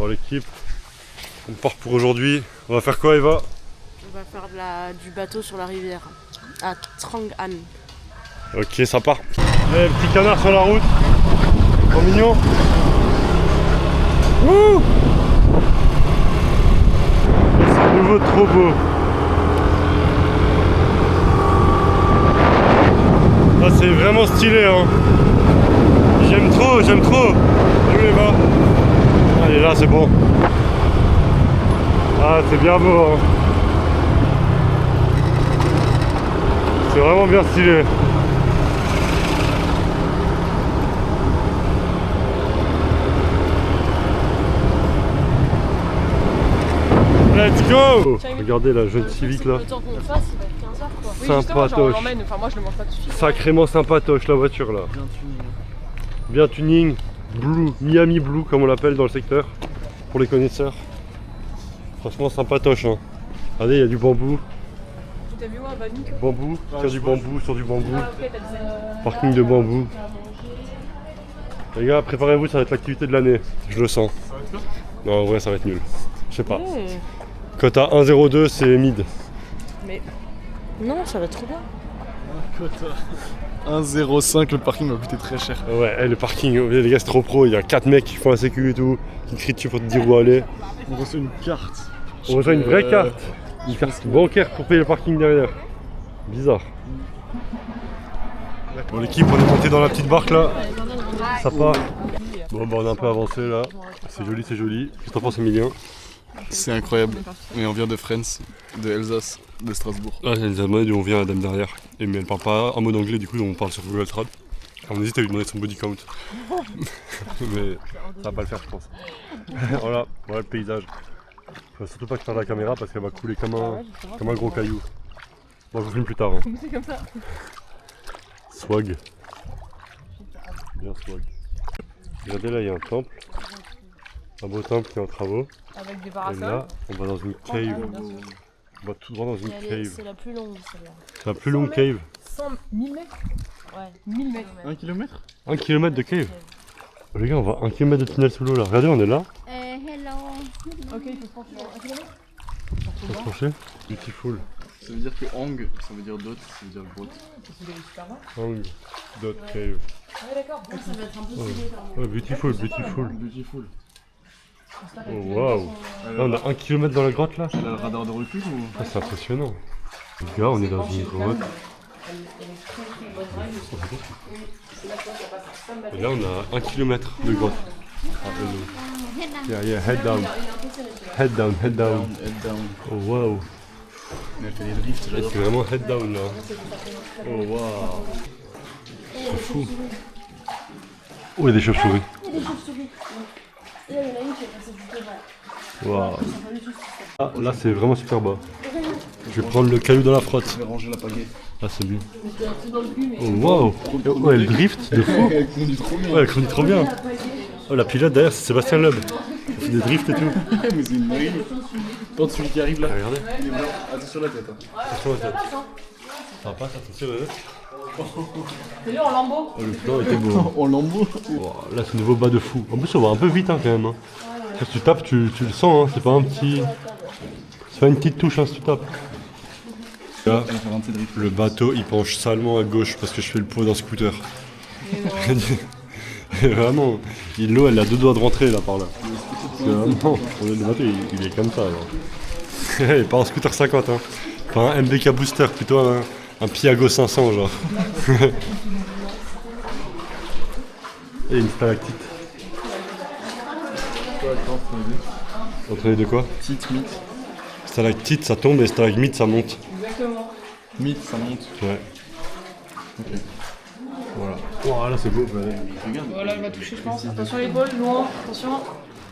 Bon l'équipe, on part pour aujourd'hui. On va faire quoi Eva? On va faire du bateau sur la rivière, à Trang An. Ok, ça part. Allez, petit canard sur la route. Trop mignon. Wouh! C'est à nouveau trop beau. Ah, c'est vraiment stylé hein. J'aime trop, j'aime trop. Où Eva? Allez là, c'est bon. Ah, c'est bien beau hein. C'est vraiment bien stylé. Let's go! Regardez la jeune civique là. Le temps qu'on fasse, il va être 15h quoi. Oui, justement, genre, on Sympatoche. l'emmène, enfin moi je le mange pas tout de suite. Sacrément sympatoche la voiture là. Bien tuning. Blue, Miami Blue comme on l'appelle dans le secteur. Pour les connaisseurs. Franchement sympatoche hein. Regardez, il y a du bambou. T'as vu moi, Bambi? Bambou, sur du bambou, sur du bambou. Ah ok, t'as dit ça. Parking de bambou. Les gars, préparez-vous, ça va être l'activité de l'année. Je le sens. Non, en vrai, ça va être nul. Je sais pas. Quand t'as 1,02, c'est mid. Mais non, ça va être trop bien. Quota 1,05, le parking m'a coûté très cher. Ouais, le parking, les gars, c'est trop pro. Il y a 4 mecs qui font la sécu et tout, qui crient dessus pour te dire où aller. On reçoit une carte. On reçoit une vraie carte. Une carte bancaire pour payer le parking derrière. Bizarre. Bon, l'équipe, on est monté dans la petite barque là. Ça part. Bon, bah, on a un peu avancé là. C'est joli, c'est joli. Qu'est-ce que t'en penses, Emilien? C'est incroyable. Et on vient de Friends, de Alsace, de Strasbourg. Ah, elle nous a demandé d'où on vient, la dame derrière. Mais elle parle pas en mode anglais, du coup, on parle sur Google Trad. On hésite à lui demander son body count. Mais ça va pas le faire, je pense. Voilà le paysage. Faut surtout pas que je parle à la caméra parce qu'elle va couler comme un gros caillou. Bon, je vous filme plus tard. Hein. C'est comme ça. Swag. Bien swag. Regardez là, il y a un temple. Un beau temple qui est en travaux. Avec des Et parasols. là, on va dans une cave. On va tout droit dans une cave. C'est la plus longue celle-là. C'est la plus longue cave. 100 1000 mètres. Ouais. 1000 mètres. 1 km 1 km de cave. Oh, les gars, on va 1 km de tunnel sous l'eau là. Regardez, on est là. Hello. Ok, il faut franchir 1 km. On va trancher. Beautiful. Ça veut dire que Hang, ça veut dire dot, ça veut dire grotte. Hang. Dot cave. Ouais, d'accord. Ça va être un peu stylé par Oh, beautiful, beautiful. Beautiful. Oh waouh. Là, on a 1 km dans la grotte là. Elle a le radar de recul ou Ah, c'est impressionnant. Les gars, on est dans une grotte. Et là, on a 1 km de grotte. Ah, yeah, head down. Head down, head down. Head down. Oh waouh. Mais elle fait des drifts, j'adore. C'est vraiment head down là. Oh waouh. C'est fou. Oh, il y a des chauves-souris. Waouh. Ah, là, c'est vraiment super bas. Je vais prendre le caillou dans la frotte. Je vais ranger la pagaie. Ah, c'est bien. Oh waouh. Oh, elle drift de fou. Elle conduit trop bien. Ouais, elle conduit trop bien. Oh, la pilote derrière, c'est Sébastien Loeb. Il fait des drifts et tout. Mais c'est une dinguerie. Attends, celui qui arrive là. Ah, regardez. Il est blanc. Attention la tête. Hein. Attention la tête. Ça va pas, ça, c'est sûr, ouais. Fais-le en lambeau. Oh, le plan était beau. En lambeau. Wow, là, c'est un nouveau bas de fou. En plus, on va un peu vite hein, quand même. Hein. Si tu tapes, tu le sens. Hein. C'est pas un petit. C'est pas une petite touche hein, si tu tapes. Là, Elle va faire un petit drift. le bateau il penche salement à gauche parce que je fais le pot d'un scooter. Vraiment, l'eau elle a 2 doigts de rentrer là par là. C'est vraiment, le bateau il est comme ça. Là. Pas un scooter 50, hein. Pas un MBK Booster, plutôt un Piago 500 genre. Et une stalactite. Entre les deux quoi? Petite mythe. Stalactite ça tombe et stalagmite ça monte. Exactement. Mythe, ça monte. Ouais. Ok. Voilà. Oh là c'est beau. Regarde. Voilà, elle va toucher, je pense. Attention l'épaule, loin. Attention.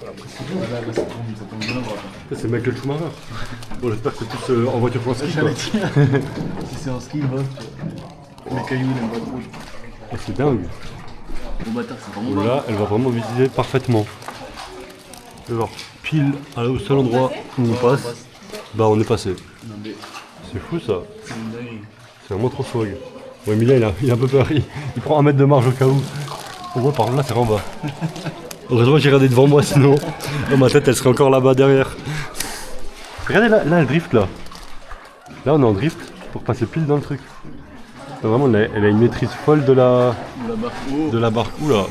Là, ça tombe bien droit. C'est Michael Schumacher. Bon j'espère que c'est tous en voiture pour un ski quoi. Si c'est un ski, va. Les cailloux, il aime pas trop. Oh, c'est dingue. Bon bâtard, c'est vraiment Oh, bas. là elle va vraiment viser parfaitement. Alors pile au seul endroit où on passe, bah on est passé. Non, mais C'est fou ça. c'est une dinguerie. C'est vraiment trop swag. Ouais, Emilia il a un peu peur, il prend 1 mètre de marge au cas où. On voit par là c'est en bas. Heureusement que j'ai regardé devant moi, sinon dans ma tête elle serait encore là-bas derrière. Regardez là elle drift là. Là on est en drift pour passer pile dans le truc. Vraiment elle a une maîtrise folle de la barque. Oula.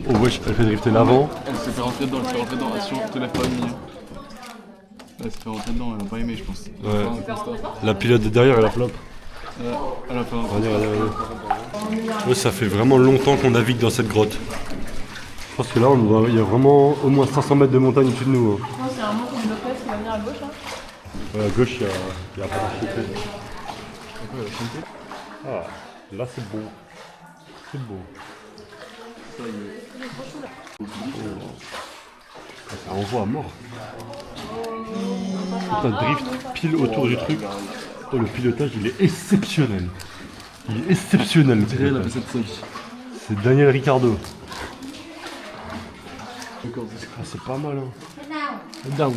Oh wesh, elle fait drifter l'avant. Elle s'est fait rentrer dedans, Attention, te lève pas le milieu. Elle s'est fait rentrer dedans, elle a pas aimé je pense. Ouais. La pilote de derrière elle a flop. Elle a fait un Ouais, ça fait vraiment longtemps qu'on navigue dans cette grotte. Je pense que là il y a vraiment au moins 500 mètres de montagne au-dessus de nous. Hein. Je pense qu'il y a un mot comme le fait qui va venir à gauche. Hein. Ouais, à gauche il y a pas d'architecte. Ah, là c'est beau. C'est beau. Ça envoie à mort. Putain, drift pile autour du truc. Oh, le pilotage il est exceptionnel. Il est exceptionnel le Elle a pilotage. fait cette seule. C'est Daniel Ricciardo. Ah, c'est pas mal hein. Down.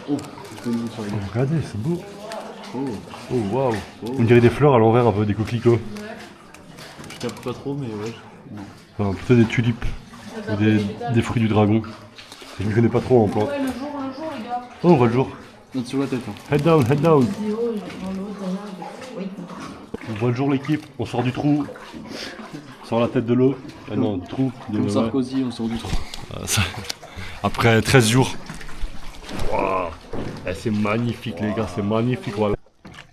Oh, c'était une sur Oh, regardez, c'est beau. Oh waouh. On dirait des fleurs à l'envers un peu, des coquelicots. Je capte pas trop, mais ouais. Enfin, plutôt des tulipes. Ou des fruits du dragon. Je ne connais pas trop en plantes. Ouais, le jour, les gars. Oh, on voit le jour. Note sur la tête. Hein. Head down, head down. On voit le jour l'équipe, on sort du trou. On sort la tête de l'eau. Ah non, du trou. Comme Sarkozy, on sort du trou. Après 13 jours. Wow. Eh, c'est magnifique les gars, c'est magnifique. Voilà.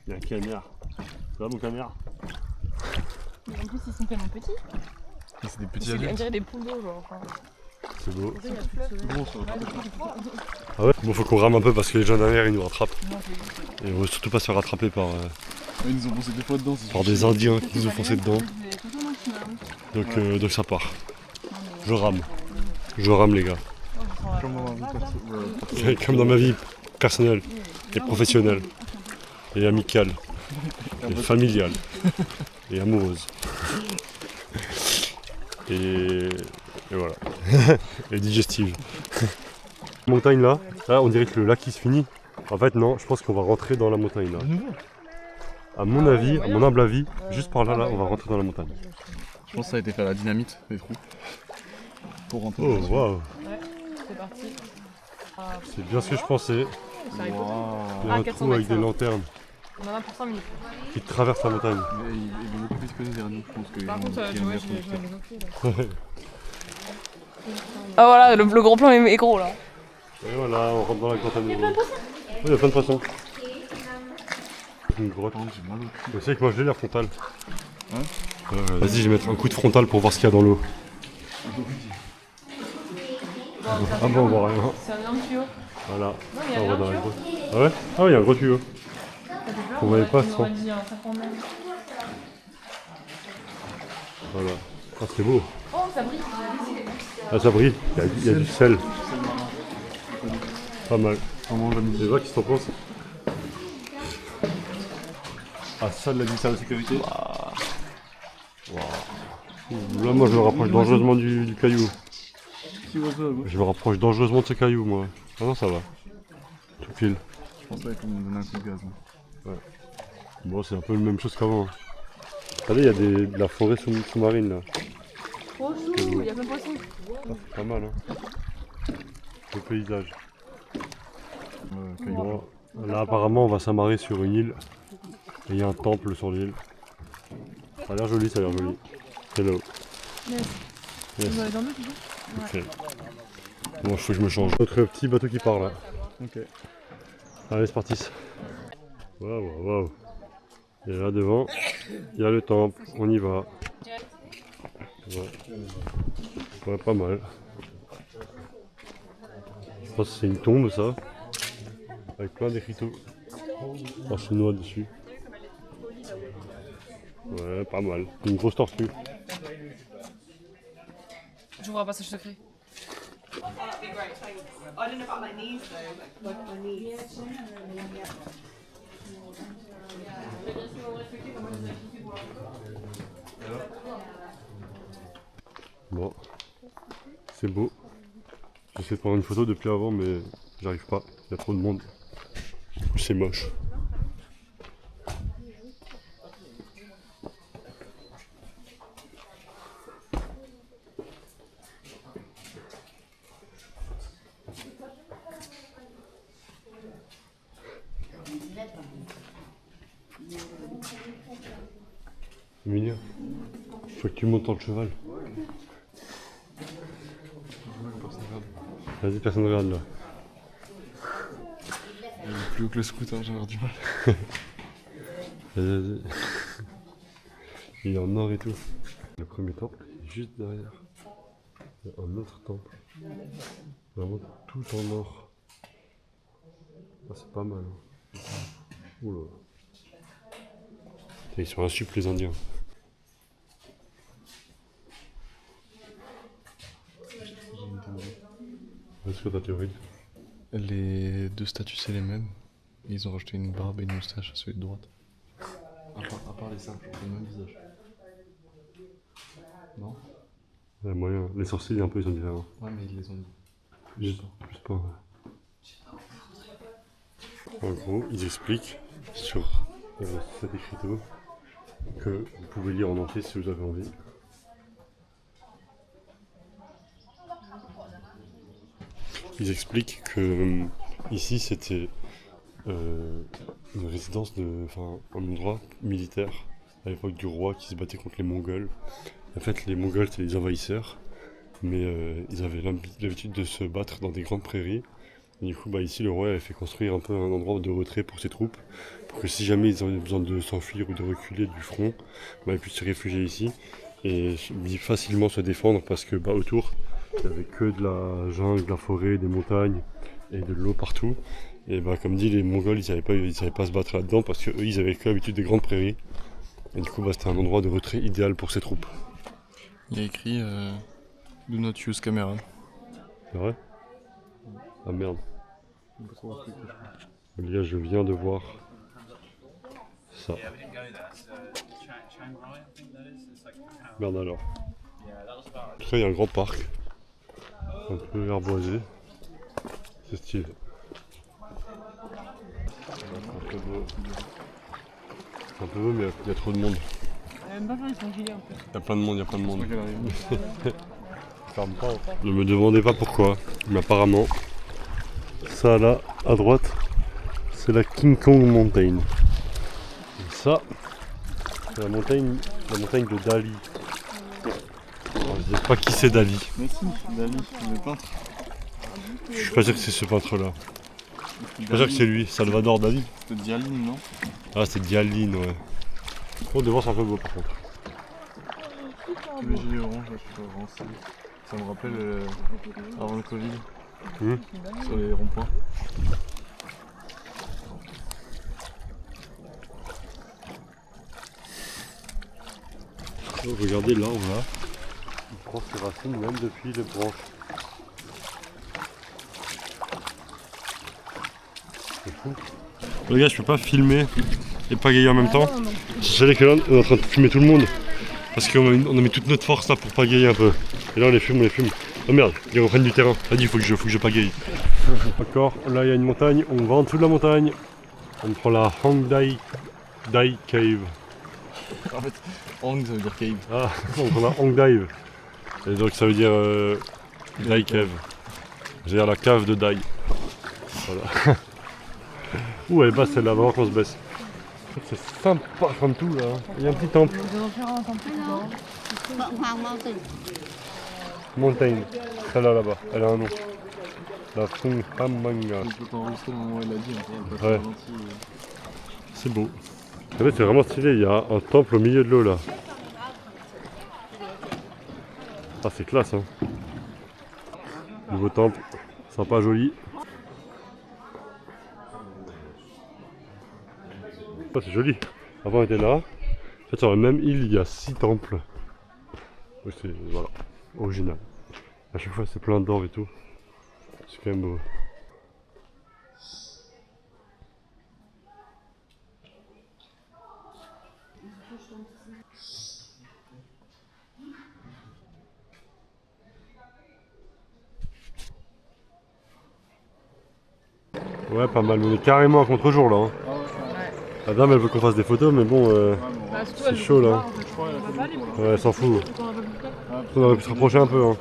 Il y a un canard. Ça va mon canard? En plus, ils sont tellement petits. C'est des petits On adultes. dirait des poules d'eau, genre. Enfin, C'est beau. il y a plus de Bon, ça va. Ah ouais. Bon, faut qu'on rame un peu parce que les gens derrière ils nous rattrapent. Et on veut surtout pas se faire rattraper par Ils nous ont foncé des fois dedans. des Indiens qui nous ont foncé dedans. Donc ça part. Je rame les gars. Comme dans la vie perso. Comme dans ma vie personnelle et professionnelle et amicale et familiale et amoureuse. Et voilà. Et digestive. Montagne là, on dirait que le lac il se finit. En fait non, je pense qu'on va rentrer dans la montagne là. À mon avis, à mon humble avis, juste par là, on va rentrer dans la montagne. Je pense que ça a été fait à la dynamite, les trous. Pour rentrer. Oh waouh, C'est parti. c'est bien ce que je pensais. C'est Harry Potter. Il y a un 400 trou avec mètres, des ça. lanternes On en a pour 5 minutes. qui traversent la montagne. Mais ils vont beaucoup plus connaître vers nous, je pense que. Par contre, ils je vont vois, bien je conduire. vais les Ah voilà, le gros plan est gros là. Et voilà, on rentre dans la grotte à nouveau. Oui, il y a plein de poissons. Une grotte. Par contre, j'ai mal au cul. Vous savez que moi je l'ai la frontale. Hein Vas-y, je vais mettre un coup de frontal pour voir ce qu'il y a dans l'eau. Ah bon, on voit rien. C'est un énorme tuyau. Voilà, Non, mais il y ça, a on va un dans la tuyau. grotte. Ah ouais? Ah oui, il y a un gros tuyau. Ça fait peur, On voyait pas, on ça. aurait dit un 50 mètres. Voilà. Ah, c'est beau. Oh, ça brille. Ah, ça brille. Il y a du sel. Pas mal. Vraiment, j'aime Les vagues, qu'est-ce que t'en penses? Ah, ça de la glissade de sécurité. Là, moi, je me rapproche dangereusement du caillou. Petit oiseau à gauche. Je me rapproche dangereusement de ce caillou, moi. Ah non, ça va. Tout pile. Je pense pas qu'on me donne un coup de gaz. Là. Bon, c'est un peu la même chose qu'avant. Regardez, il y a de la forêt sous-marine, là. Oh, chou, il y a plein de poissons. Ah, c'est pas mal, hein. Le paysage. Bon, là, apparemment, on va s'amarrer sur une île. Et il y a un temple sur l'île. Ça a l'air joli, ça a l'air joli. Hello. Yes. Yes. Vous avez dormi, tu dis? Ok. Bon, il faut que je me change. Notre petit bateau qui part là. Ok. Allez, c'est parti. Waouh, waouh, waouh. Et là devant, il y a le temple. On y va. Ouais, pas mal. Je pense que c'est une tombe ça. Avec plein d'écriteaux en chinois dessus. Ouais, pas mal. Une grosse tortue. Je vois pas ce secret. Bon, c'est beau. J'essaie de prendre une photo depuis avant, mais j'arrive pas. Il y a trop de monde. C'est moche. Emilia, faut que tu montes dans le cheval. Vas-y, personne ne regarde là. Il est plus haut que le scooter, j'ai avoir du mal. Vas-y. Il est en or et tout. Le premier temple est juste derrière. Il y a un autre temple. Vraiment tout en or. Ah, c'est pas mal. Hein. Oula. Ils sont insup les Indiens. Est-ce que ta théorie? Les deux statues, c'est les mêmes. Ils ont rajouté une barbe et une moustache à celui de droite. À part les simples, ils ont le même visage. Non? Il y a moyen. Les sourcils, un peu, ils sont différents. Ouais, mais ils les ont dit. Juste pas. Ouais. En gros, ils expliquent sur cet écriteau que vous pouvez lire en entier si vous avez envie. Ils expliquent que ici c'était une résidence un endroit militaire à l'époque du roi qui se battait contre les Mongols. En fait, les Mongols c'était les envahisseurs, mais ils avaient l'habitude de se battre dans des grandes prairies. Et du coup, ici, le roi avait fait construire un peu un endroit de retrait pour ses troupes, pour que si jamais ils avaient besoin de s'enfuir ou de reculer du front, ils puissent se réfugier ici et facilement se défendre parce que autour, il n'y avait que de la jungle, de la forêt, des montagnes et de l'eau partout. Et comme dit, les Mongols, ils ne savaient pas se battre là-dedans parce qu'eux, ils avaient que l'habitude des grandes prairies. Et du coup, c'était un endroit de retrait idéal pour ces troupes. Il y a écrit Do not use camera. C'est vrai? Ah merde. Les gars, je viens de voir ça. Merde alors. En tout cas, il y a un grand parc. Un peu arboisé. C'est stylé. C'est un peu beau, mais il y a trop de monde. Il y a plein de monde, Ferme pas. Ne me demandez pas pourquoi, mais apparemment, ça là, à droite, c'est la King Kong Mountain. Et ça, c'est la montagne de Dali. Alors, je sais pas qui c'est Dali. Mais si, Dali, le peintre. Je suis pas sûr que c'est ce peintre-là. Je suis pas sûr que c'est lui, Salvador Dali. C'était Dialine, non? Ah, c'est Dialine, ouais. Oh, devant, c'est un peu beau par contre. Les gilets orange, là, je suis vraiment stylé. Ça me rappelle avant le Covid, sur les ronds-points. Oh, regardez l'arbre là, il prend ses racines même depuis les branches. C'est fou. Les gars, je peux pas filmer et pagayer en même temps. Je sais que là, on est en train de filmer tout le monde. Parce qu'on a mis toute notre force là pour pagayer un peu. Et là on les fume. Oh merde, ils reprennent du terrain. Vas-y, faut que je pagaye. D'accord, là il y a une montagne, on va en dessous de la montagne. On prend la Hongdae Cave. En fait, Hong ça veut dire cave. Ah, on prend la Hongdae. Et donc ça veut dire Dai Cave. C'est-à-dire la cave de Dai. Voilà. Ouh, elle est basse celle-là, vraiment qu'on se baisse. C'est sympa comme tout là. Il y a un petit temple. Montagne. Celle-là là-bas, elle a un nom. La Funghamanga. Je peux t'enregistrer le moment où elle l'a dit, on peut Ouais. C'est beau. En fait c'est vraiment stylé, il y a un temple au milieu de l'eau là. Ah c'est classe hein. Nouveau temple, sympa, joli. Ah, c'est joli. Avant on était là. En fait sur la même île il y a 6 temples. Donc c'est voilà, original. À chaque fois c'est plein d'or et tout. C'est quand même beau. Ouais, pas mal, on est carrément à contre-jour là. Hein. La dame elle veut qu'on fasse des photos, mais bon, c'est chaud là. Ouais, elle s'en fout. On aurait pu se rapprocher un peu. Hein.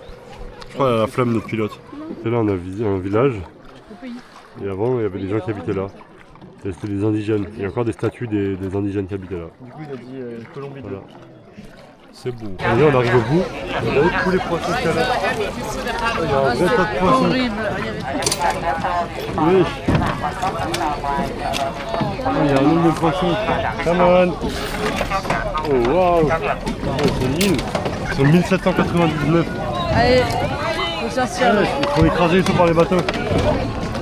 Je crois qu'elle a la flemme notre pilote. Et là on a visité un village. Et avant il y avait des gens qui habitaient là. Et c'était des indigènes. Il y a encore des statues des indigènes qui habitaient là. Du coup il a dit Colombie 2. Voilà. C'est bon. Allez, on arrive au bout. Regardez tous les poissons qu'il y a là. Il y a un vrai tas de poissons. Horrible. Oui. Oh, il y a un nombre de poissons. Come on. Oh waouh. Oh, c'est 1000. Ils sont 1799. Allez, faut sortir. Ouais, il faut écraser tout par les bateaux.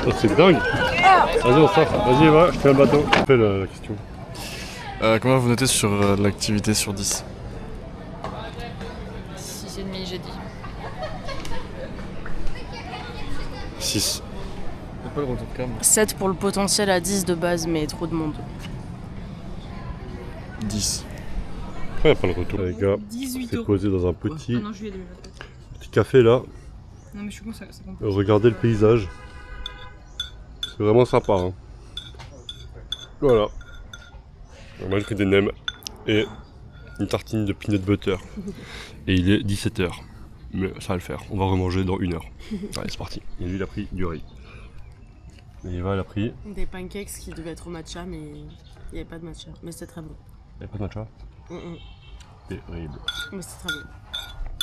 Oh, c'est dingue. Vas-y, on sort. Vas-y, va, je fais un bateau. Fais la question. Combien vous notez sur l'activité sur 10? 6,5 j'ai dit. 6. Y'a pas le retour de cam. 7 pour le potentiel à 10 de base, mais trop de monde. 10. Après, il n'y a pas le retour. Les gars, 18 c'est euros. posé dans un petit, Ah non, juillet 2024. petit café là. Non, mais je suis con, ça compte. Regardez le paysage. C'est vraiment sympa. Hein. Voilà. Alors, moi, j'ai pris des nems et une tartine de peanut butter. Et il est 17h. Mais ça va le faire. On va remanger dans 1 heure. Allez, c'est parti. Et lui, il a pris du riz. Et Eva, elle a pris. Des pancakes qui devaient être au matcha, mais il n'y avait pas de matcha. Mais c'était très bon. Il n'y a pas de matcha. Terrible. Mais c'était très bon.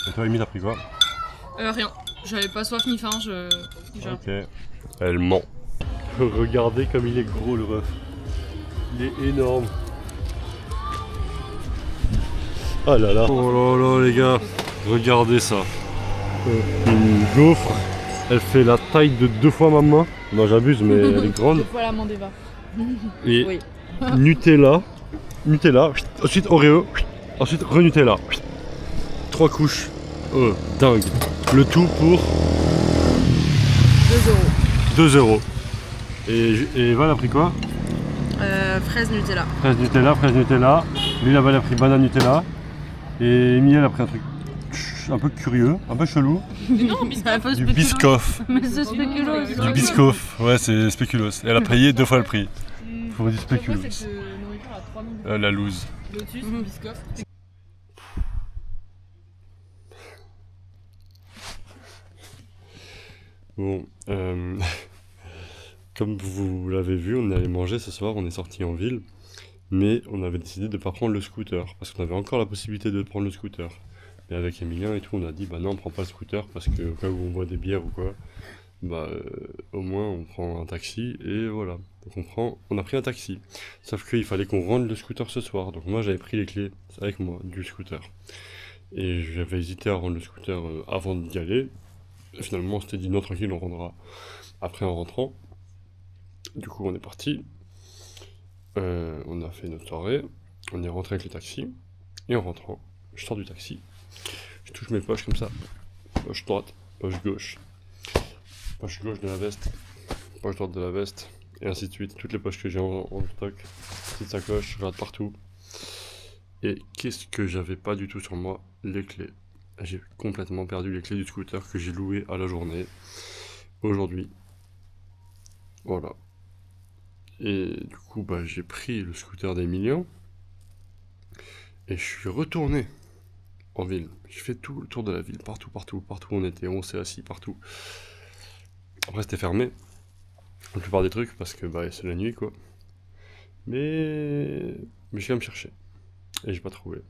Et toi, Amy, t'as pris quoi? Rien. J'avais pas soif ni faim, Ok. Elle ment. Regardez comme il est gros le ref. Il est énorme. Oh là là. Oh là là les gars. Regardez ça. Une gaufre. Elle fait la taille de 2 fois ma main. Non j'abuse mais elle est grande. Voilà mon débat. Et Oui. Nutella. Nutella. Ensuite Oreo. Ensuite re-Nutella. 3 couches. Oh dingue. Le tout pour 2 euros. 2 euros. Et Eva elle a pris quoi? Fraise Nutella. Fraise Nutella. Lui là-bas il a pris banane Nutella. Et Emilie elle a pris un truc un peu curieux, un peu chelou. Non, Du Biscoff. Mais c'est spéculoos. Du Biscoff. Ouais c'est spéculoos. Elle a payé 2 fois le prix. Faut dire spéculoos. nourriture à 3 noms. La loose. Lotus, Biscoff. Bon, comme vous l'avez vu, on allait manger ce soir, on est sorti en ville, mais on avait décidé de ne pas prendre le scooter, parce qu'on avait encore la possibilité de prendre le scooter. Mais avec Emilien et tout, on a dit bah non, on prend pas le scooter, parce que au cas où on boit des bières ou quoi, bah au moins on prend un taxi, et voilà. Donc on a pris un taxi, sauf qu'il fallait qu'on rende le scooter ce soir, donc moi j'avais pris les clés avec moi du scooter. Et j'avais hésité à rendre le scooter avant d'y aller. Finalement, on s'était dit non, tranquille, on rendra après en rentrant. Du coup, on est parti. On a fait notre soirée. On est rentré avec le taxi. Et en rentrant, je sors du taxi. Je touche mes poches comme ça. Poche droite, poche gauche. Poche gauche de la veste. Poche droite de la veste. Et ainsi de suite. Toutes les poches que j'ai en stock. Petite sacoche, je regarde partout. Et qu'est-ce que j'avais pas du tout sur moi? Les clés. J'ai complètement perdu les clés du scooter que j'ai loué à la journée aujourd'hui. Voilà. Et du coup, bah, j'ai pris le scooter d'Emilien et je suis retourné en ville. J'ai fait tout le tour de la ville, partout où on était, on s'est assis partout. Après, c'était fermé, la plupart des trucs, parce que bah, c'est la nuit quoi. Mais j'ai quand même cherché et j'ai pas trouvé.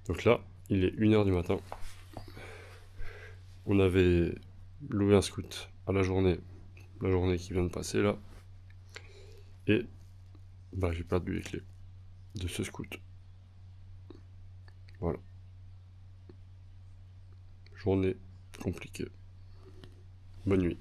Donc là, il est 1h du matin. On avait loué un scoot à la journée qui vient de passer là. Et bah j'ai perdu les clés de ce scoot. Voilà. Journée compliquée. Bonne nuit.